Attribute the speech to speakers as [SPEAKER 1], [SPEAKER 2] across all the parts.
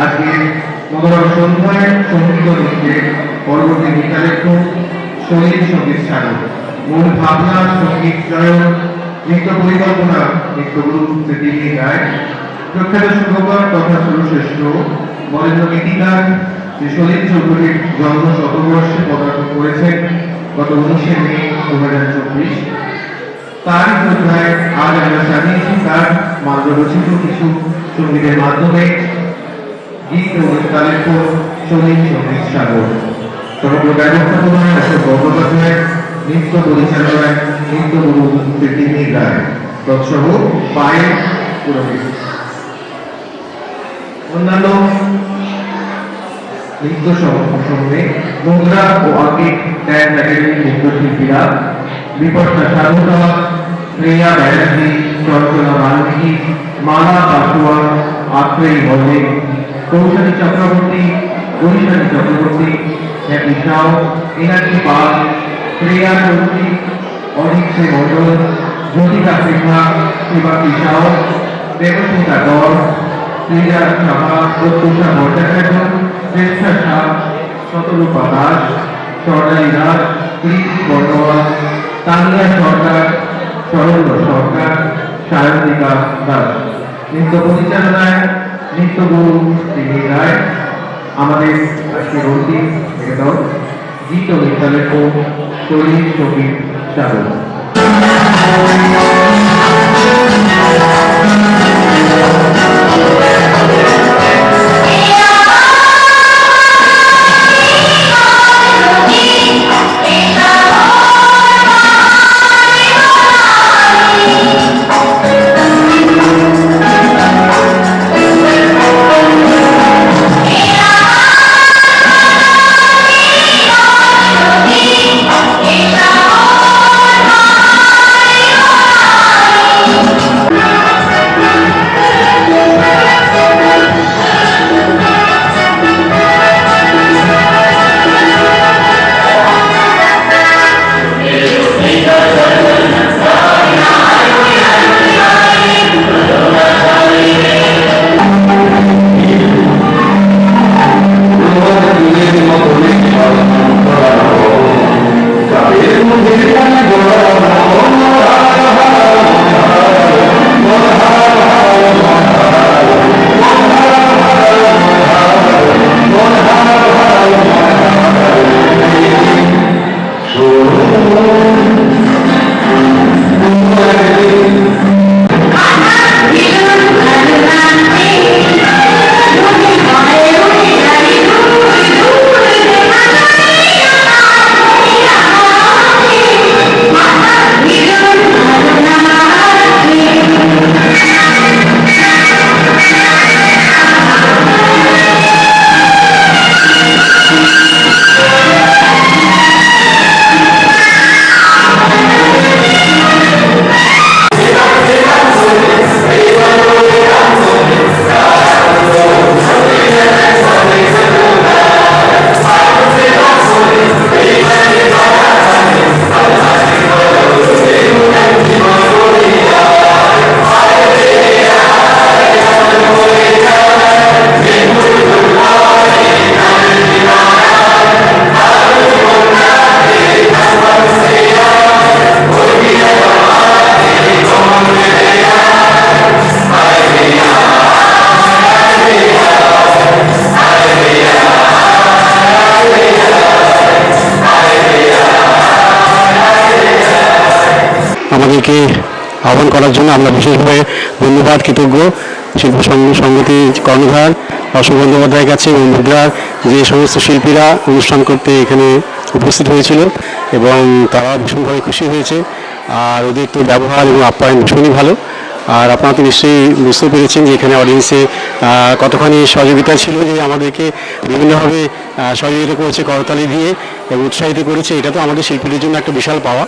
[SPEAKER 1] আজকে মনোরম সন্ধ্যায় সঙ্গীত নৃত্যে পরবর্তী নৃত্যালেখ্য শহীদ সঙ্গীত স্বাগত মূল ভাবনা সঙ্গীত চয়ন নৃত্য পরিকল্পনা নৃত্যগুরু স্মৃতি রায় প্রখ্যাত সুরকার তথা সুরশ্রেষ্ঠ বরেন্দ্র গীতিকার যে শহীদ চৌধুরীর জন্ম শতবর্ষে পদার্পণ করেছেন গত 19শে মে 2024। তার শ্রদ্ধায় আজ আমরা জানিয়েছি তার মার্গরচিত কিছু সঙ্গীতের মাধ্যমে গীত ও নৃত্যালেখ্য শহীদ সঙ্গীত সাগর সমগ্র ব্যবস্থাপনায় অশোক গঙ্গোপাধ্যায়, নৃত্য পরিচালনায় নৃত্যগুরু স্মৃতি রায় তৎসহ পায়েল পুরোহিত। অন্যান্য নৃত্য সঙ্গে মুদ্রা ও অঙ্কিক ড্যান্স একাডেমির নৃত্যশিল্পীরা বিপর্যা সাধুকা, শ্রেয়া ব্যানার্জি, চঞ্চলা মালবিকি, মালা পাসুয়া, আত্রেয়ী মল্লিক, কৌশালী চক্রবর্তী, বৈশালী চক্রবর্তী, হ্যাপি সাউ, এনার্জি পাল, শ্রেয়া চৌধুরী, অনিক্ষে মণ্ডল, জ্যোতিকা সিনহা, শিবাকী সাউ, দেবস্মিতা গড়, শ্রীজা সাহা, প্রত্যুষা ভট্টাচার্য, শ্রেষ্ঠা শাহ, শতরূপা দাস, স্বর্ণালী দাস, কৃতি বর্ণওয়াল, তানিয়া সরকার, শরণ্য সরকার, সায়ন্তিকা দাস। নৃত্য পরিচালনায় নৃত্যগুরু স্মৃতি রায়। আমাদের আজকের অন্তিম গীত ও নৃত্যালেখ্য শহীদ সঙ্গীত সাগর।
[SPEAKER 2] আমাদেরকে আহ্বান করার জন্য আমরা বিশেষভাবে ধন্যবাদ কৃতজ্ঞ শিল্প সংগতি কর্ণধার অশোক বন্দ্যোপাধ্যায়ের কাছে এবং মুদ্রার যে সমস্ত শিল্পীরা অনুষ্ঠান করতে এখানে উপস্থিত হয়েছিল এবং তারা ভীষণভাবে খুশি হয়েছে। আর ওদের তো ব্যবহার এবং আপ্যায়ন ভীষণই ভালো। আর আপনারা তো নিশ্চয়ই বুঝতে পেরেছেন যে এখানে অডিয়েন্সে কতখানি সহযোগিতা ছিল, যে আমাদেরকে বিভিন্নভাবে সহযোগিতা করেছে করতালি দিয়ে এবং উৎসাহিত করেছে। এটা তো আমাদের শিল্পীদের জন্য একটা বিশাল পাওয়া।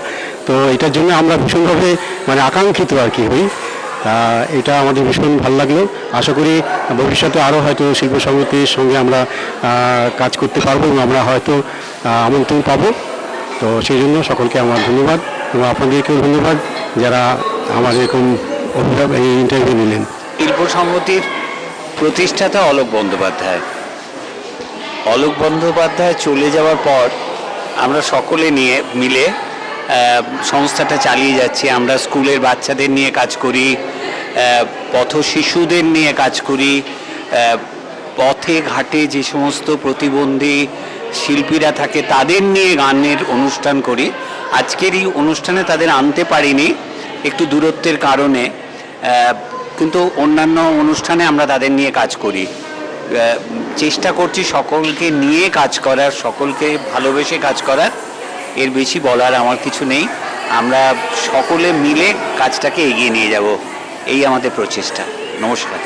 [SPEAKER 2] তো এটার জন্য আমরা ভীষণভাবে আকাঙ্ক্ষিত আর কি হই। এটা আমাদের ভীষণ ভালো লাগলো। আশা করি ভবিষ্যতে আরও হয়তো শিল্প সংগতির সঙ্গে আমরা কাজ করতে পারবো এবং আমরা হয়তো আমন্ত্রণ পাবো। তো সেই জন্য সকলকে আমার ধন্যবাদ এবং আপনাদেরকেও ধন্যবাদ যারা আমার এরকম অভিভাবক এই ইন্টারভিউ নিলেন।
[SPEAKER 3] শিল্প সংগতির প্রতিষ্ঠাতা অলোক বন্দ্যোপাধ্যায়। অলোক বন্দ্যোপাধ্যায় চলে যাওয়ার পর আমরা সকলে মিলে সংস্থাটা চালিয়ে যাচ্ছি। আমরা স্কুলের বাচ্চাদের নিয়ে কাজ করি, পথ শিশুদের নিয়ে কাজ করি, পথে ঘাটে যে সমস্ত প্রতিবন্ধী শিল্পীরা থাকে তাদের নিয়ে গানের অনুষ্ঠান করি। আজকের এই অনুষ্ঠানে তাদের আনতে পারিনি একটু দূরত্বের কারণে, কিন্তু অন্যান্য অনুষ্ঠানে আমরা তাদের নিয়ে কাজ করি। চেষ্টা করছি সকলকে নিয়ে কাজ করার, সকলকে ভালোবেসে কাজ করার। এর বেশি বলার আমার কিছু নেই। আমরা সকলে মিলে কাজটাকে এগিয়ে নিয়ে যাব, এই আমাদের প্রচেষ্টা। নমস্কার।